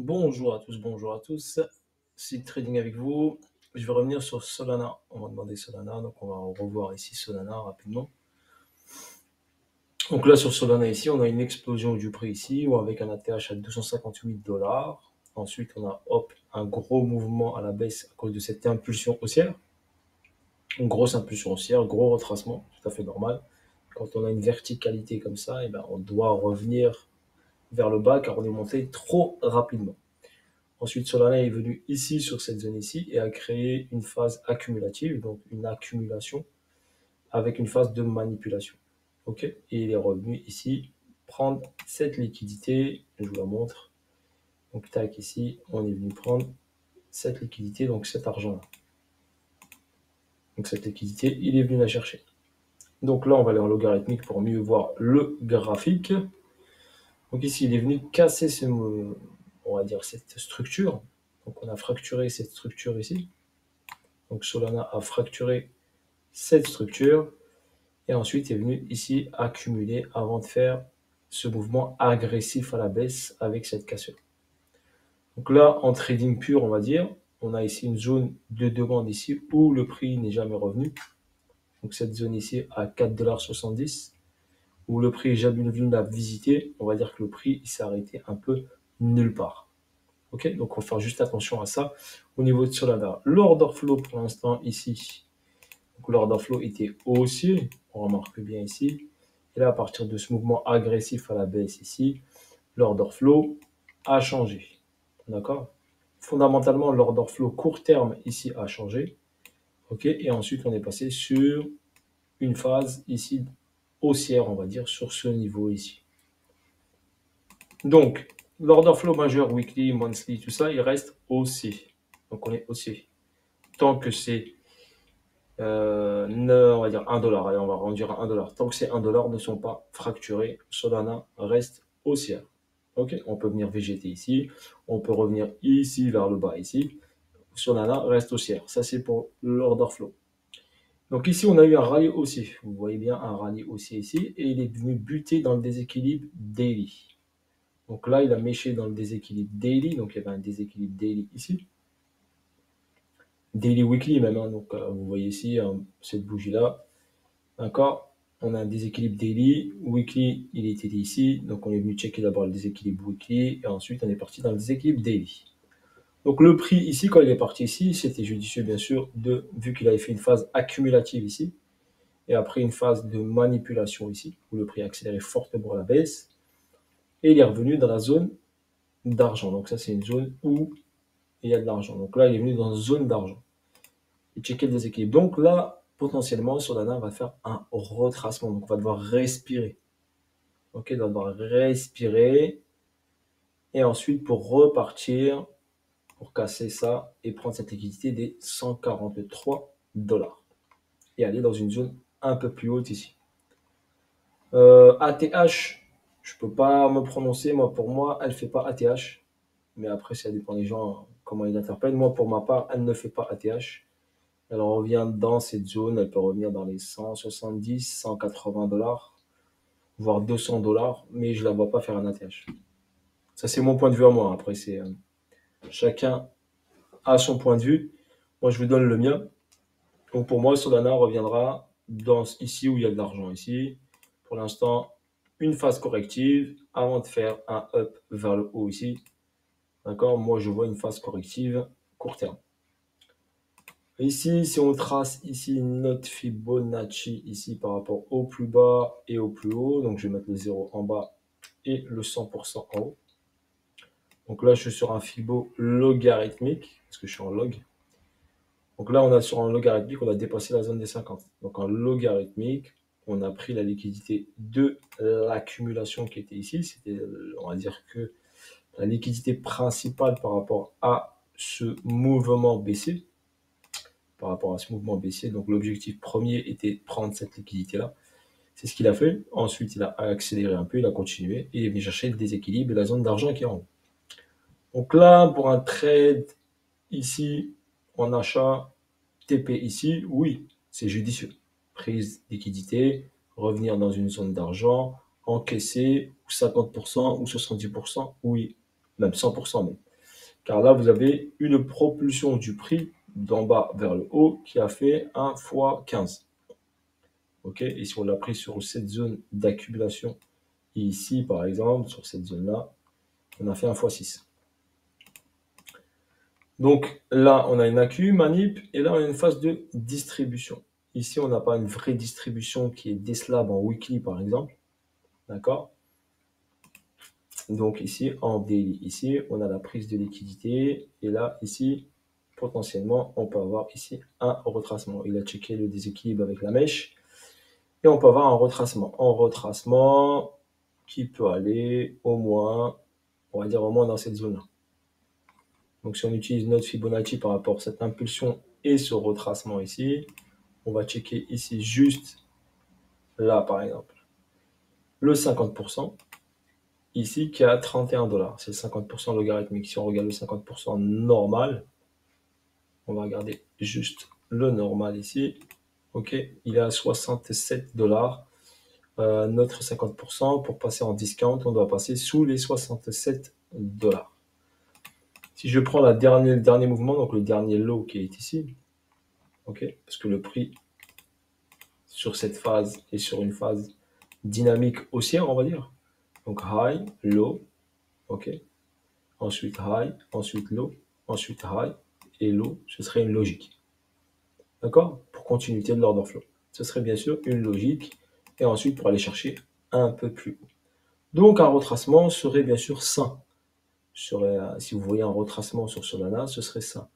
Bonjour à tous. Site Trading avec vous. Je vais revenir sur Solana. On m'a demandé Solana, donc on va revoir ici Solana rapidement. Donc là sur Solana ici, on a une explosion du prix ici, ou avec un ATH à 258 dollars. Ensuite, on a un gros mouvement à la baisse à cause de cette impulsion haussière. Une grosse impulsion haussière, gros retracement, tout à fait normal. Quand on a une verticalité comme ça, on doit revenir vers le bas car on est monté trop rapidement. Ensuite, Solana est venu ici, sur cette zone ici, et a créé une phase accumulative, donc une accumulation avec une phase de manipulation. OK? Et il est revenu ici prendre cette liquidité, je vous la montre. Donc, tac, ici, on est venu prendre cette liquidité, donc cet argent-là. Donc, cette liquidité, il est venu la chercher. Donc là, on va aller en logarithmique pour mieux voir le graphique. Donc ici, il est venu casser on va dire, cette structure. Donc on a fracturé cette structure ici. Donc Solana a fracturé cette structure et ensuite est venu ici accumuler avant de faire ce mouvement agressif à la baisse avec cette cassure. Donc là, en trading pur, on va dire, on a ici une zone de demande ici où le prix n'est jamais revenu. Donc cette zone ici à 4,70 $, où le prix est jamais venu la visiter, on va dire que le prix s'est arrêté un peu nulle part. Ok, donc on va faire juste attention à ça au niveau de Solana. L'order flow pour l'instant ici, l'order flow était haussier, on remarque bien ici. Et là, à partir de ce mouvement agressif à la baisse ici, l'order flow a changé. D'accord? Fondamentalement, l'order flow court terme ici a changé. Ok, et ensuite on est passé sur une phase ici haussière, on va dire, sur ce niveau ici. Donc, l'order flow majeur, weekly, monthly, tout ça, il reste haussier. Donc on est haussier. Tant que c'est on va dire 1 $, allez, on va rendre à 1 $. Tant que ces 1 $ ne sont pas fracturés, Solana reste haussière. Ok, on peut venir végéter ici, on peut revenir ici vers le bas ici. Solana reste haussière. Ça, c'est pour l'order flow. Donc ici, on a eu un rallye haussier. Vous voyez bien un rallye haussier ici, et il est venu buter dans le déséquilibre daily. Donc là, il a méché dans le déséquilibre daily, donc il y avait un déséquilibre daily ici. Daily weekly même, hein. Donc vous voyez ici cette bougie là, d'accord, on a un déséquilibre daily, weekly il était ici, donc on est venu checker d'abord le déséquilibre weekly et ensuite on est parti dans le déséquilibre daily. Donc le prix ici, quand il est parti ici, c'était judicieux bien sûr vu qu'il avait fait une phase accumulative ici et après une phase de manipulation ici où le prix a accéléré fortement à la baisse et il est revenu dans la zone d'argent. Donc ça c'est une zone où il y a de l'argent. Donc là il est venu dans une zone d'argent et checker le déséquilibre. Donc là, potentiellement, Solana va faire un retracement. Donc on va devoir respirer. Ok, on va devoir respirer. Et ensuite, pour repartir, pour casser ça et prendre cette liquidité des 143 $. Et aller dans une zone un peu plus haute ici. ATH, je peux pas me prononcer. Moi, pour moi, elle fait pas ATH. Mais après, ça dépend des gens, comment ils l'interprètent. Moi, pour ma part, elle ne fait pas ATH. Elle revient dans cette zone, elle peut revenir dans les 170, 180 $, voire 200 $, mais je ne la vois pas faire un ATH. Ça, c'est mon point de vue à moi. Après, c'est chacun a son point de vue. Moi, je vous donne le mien. Donc, pour moi, Solana reviendra ici où il y a de l'argent. Ici, pour l'instant, une phase corrective avant de faire un up vers le haut ici. D'accord? Moi, je vois une phase corrective court terme. Ici, si on trace ici notre Fibonacci ici par rapport au plus bas et au plus haut, donc je vais mettre le 0 en bas et le 100% en haut. Donc là, je suis sur un Fibo logarithmique, parce que je suis en log. Donc là, on a sur un logarithmique, on a dépassé la zone des 50. Donc en logarithmique, on a pris la liquidité de l'accumulation qui était ici. C'était, on va dire que la liquidité principale par rapport à ce mouvement baissier. Par rapport à ce mouvement baissier. Donc l'objectif premier était de prendre cette liquidité-là. C'est ce qu'il a fait. Ensuite, il a accéléré un peu, il a continué et il est venu chercher le déséquilibre et la zone d'argent qui est en haut. Donc là, pour un trade ici, en achat TP ici, oui, c'est judicieux. Prise liquidité, revenir dans une zone d'argent, encaisser 50% ou 70%, oui, même 100% même. car là, vous avez une propulsion du prix d'en bas vers le haut qui a fait 1 fois 15. Ok, et si on l'a pris sur cette zone d'accumulation, ici par exemple, sur cette zone-là, on a fait 1 fois 6. Donc là, on a une accu, manip, et là, on a une phase de distribution. Ici, on n'a pas une vraie distribution qui est des slabs en weekly, par exemple. D'accord? Donc ici, en daily, ici, on a la prise de liquidité. Et là, ici, potentiellement, on peut avoir ici un retracement. Il a checké le déséquilibre avec la mèche. Et on peut avoir un retracement. Un retracement qui peut aller au moins, on va dire au moins dans cette zone-là. Donc si on utilise notre Fibonacci par rapport à cette impulsion et ce retracement ici, on va checker ici juste là par exemple le 50%, ici qui est à 31 $. C'est le 50% logarithmique. Si on regarde le 50% normal, on va regarder juste le normal ici. Ok, il est à 67 $. Notre 50%, pour passer en discount, on doit passer sous les 67 $. Si je prends le dernier mouvement, donc le dernier low qui est ici, ok, parce que le prix sur cette phase est sur une phase dynamique haussière, on va dire. Donc high, low, ok. Ensuite high, ensuite low, ensuite high et low, ce serait une logique. D'accord? Pour continuité de l'order flow. Ce serait bien sûr une logique. Et ensuite pour aller chercher un peu plus haut. Donc un retracement serait bien sûr sain. Si vous voyez un retracement sur Solana, ce serait ça.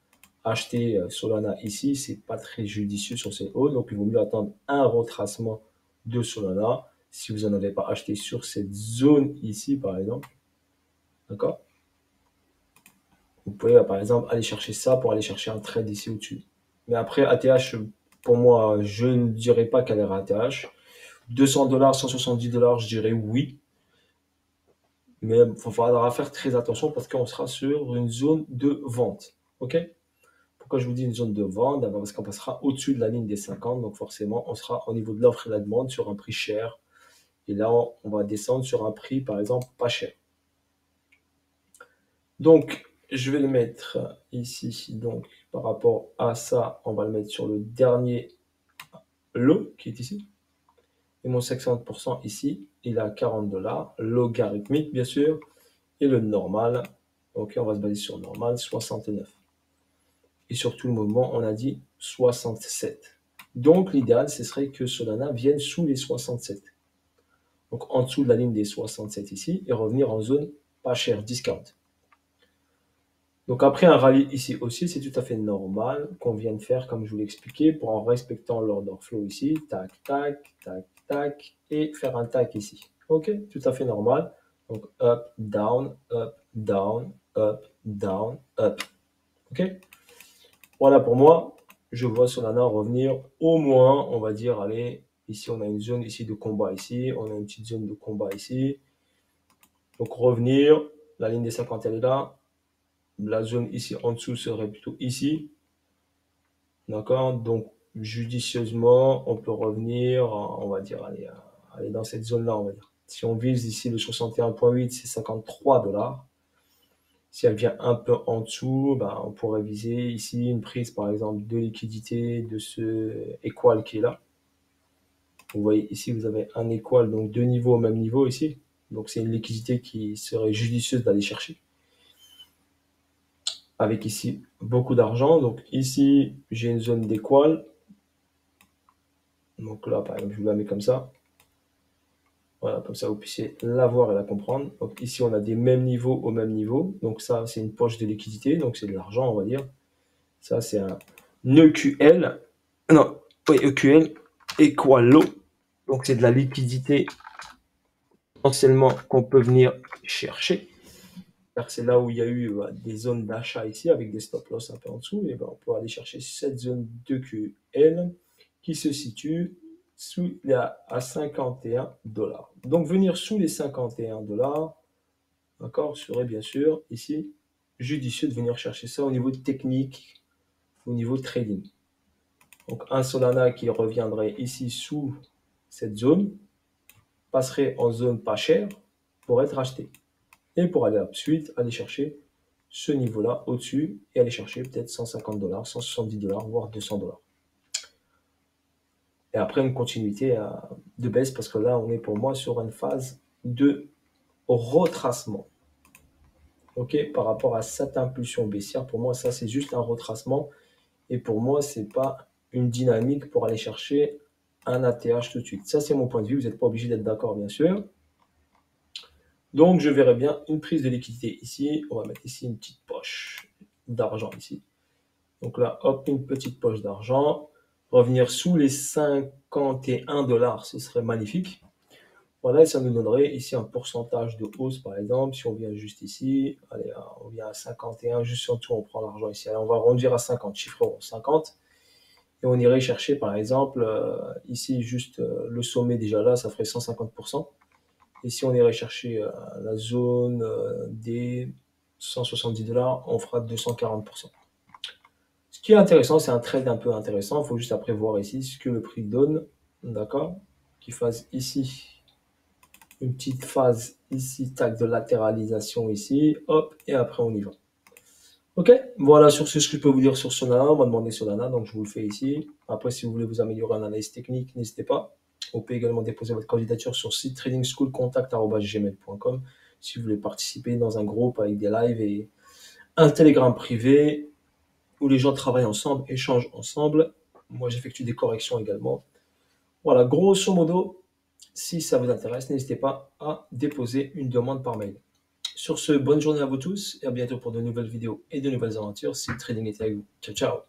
Acheter Solana ici, c'est pas très judicieux sur ces hauts, donc il vaut mieux attendre un retracement de Solana si vous n'en avez pas acheté sur cette zone ici, par exemple. D'accord? Vous pouvez, par exemple, aller chercher ça pour aller chercher un trade ici au-dessus. Mais après, ATH, pour moi, je ne dirais pas qu'elle est ATH. 200 $, 170 $, je dirais oui. Mais il faudra faire très attention parce qu'on sera sur une zone de vente. OK? Pourquoi je vous dis une zone de vente? Parce qu'on passera au-dessus de la ligne des 50. Donc forcément, on sera au niveau de l'offre et de la demande sur un prix cher. Et là, on va descendre sur un prix, par exemple, pas cher. Donc, je vais le mettre ici. Donc, par rapport à ça, on va le mettre sur le dernier lot qui est ici. Et mon 50% ici, il a 40 $. Logarithmique, bien sûr. Et le normal, ok, on va se baser sur le normal, 69. Et sur tout le mouvement, on a dit 67. Donc, l'idéal, ce serait que Solana vienne sous les 67. Donc, en dessous de la ligne des 67 ici, et revenir en zone pas chère, discount. Donc, après un rallye ici aussi, c'est tout à fait normal qu'on vienne faire, comme je vous l'ai expliqué, pour en respectant l'order flow ici, tac, tac, tac, tac, et faire un tac ici. Ok, tout à fait normal. Donc, up, down, up, down, up, down, up. Ok. Voilà pour moi, je vois Solana revenir au moins, on va dire, allez, ici on a une zone ici de combat ici, on a une petite zone de combat ici. Donc revenir, la ligne des 50 elle est là, la zone ici en dessous serait plutôt ici. D'accord? Donc judicieusement, on peut revenir, on va dire, aller dans cette zone-là, on va dire. Si on vise ici le 61.8, c'est 53 $. Si elle vient un peu en dessous, ben, on pourrait viser ici une prise, par exemple, de liquidité de ce équal qui est là. Vous voyez ici, vous avez un équal, donc deux niveaux au même niveau ici. Donc, c'est une liquidité qui serait judicieuse d'aller chercher. Avec ici, beaucoup d'argent. Donc, ici, j'ai une zone d'équal. Donc là, par exemple, je vous la mets comme ça. Voilà, comme ça, vous puissiez la voir et la comprendre. Donc ici, on a des mêmes niveaux au même niveau. Donc ça, c'est une poche de liquidité. Donc c'est de l'argent, on va dire. Ça, c'est un EQL. Non, oui, EQL, Equalo. Donc, c'est de la liquidité potentiellement qu'on peut venir chercher. Car c'est là où il y a eu des zones d'achat ici avec des stop loss un peu en dessous. Et ben, on peut aller chercher cette zone d'EQL qui se situe à 51 $. Donc, venir sous les 51 $, d'accord, serait bien sûr ici judicieux de venir chercher ça au niveau technique, au niveau trading. Donc un Solana qui reviendrait ici sous cette zone passerait en zone pas chère pour être acheté. Et pour aller ensuite aller chercher ce niveau-là au-dessus et aller chercher peut-être 150 $, 170 $, voire 200 $. Et après, une continuité de baisse parce que là, on est pour moi sur une phase de retracement. Ok, par rapport à cette impulsion baissière, pour moi, ça, c'est juste un retracement. Et pour moi, ce n'est pas une dynamique pour aller chercher un ATH tout de suite. Ça, c'est mon point de vue. Vous n'êtes pas obligé d'être d'accord, bien sûr. Donc, je verrais bien une prise de liquidité ici. On va mettre ici une petite poche d'argent ici. Donc là, hop, une petite poche d'argent. Revenir sous les 51 $, ce serait magnifique. Voilà, et ça nous donnerait ici un pourcentage de hausse, par exemple. Si on vient juste ici, allez, on vient à 51, juste en dessous, on prend l'argent ici. Allez, on va arrondir à 50, chiffre rond, 50. Et on irait chercher, par exemple, ici, juste le sommet déjà là, ça ferait 150%. Et si on irait chercher la zone des 170 $, on fera 240%. Ce qui est intéressant, c'est un trade un peu intéressant. Il faut juste après voir ici ce que le prix donne. D'accord? Qu'il fasse ici une petite phase ici, tac, de latéralisation ici. Hop, et après on y va. Ok, voilà sur ce que je peux vous dire sur Solana. On m'a demandé Solana, donc je vous le fais ici. Après, si vous voulez vous améliorer en analyse technique, n'hésitez pas. Vous pouvez également déposer votre candidature sur site tradingschoolcontact@gmail.com si vous voulez participer dans un groupe avec des lives et un Telegram privé où les gens travaillent ensemble, échangent ensemble. Moi, j'effectue des corrections également. Voilà, grosso modo, si ça vous intéresse, n'hésitez pas à déposer une demande par mail. Sur ce, bonne journée à vous tous et à bientôt pour de nouvelles vidéos et de nouvelles aventures si le trading était avec vous. Ciao, ciao!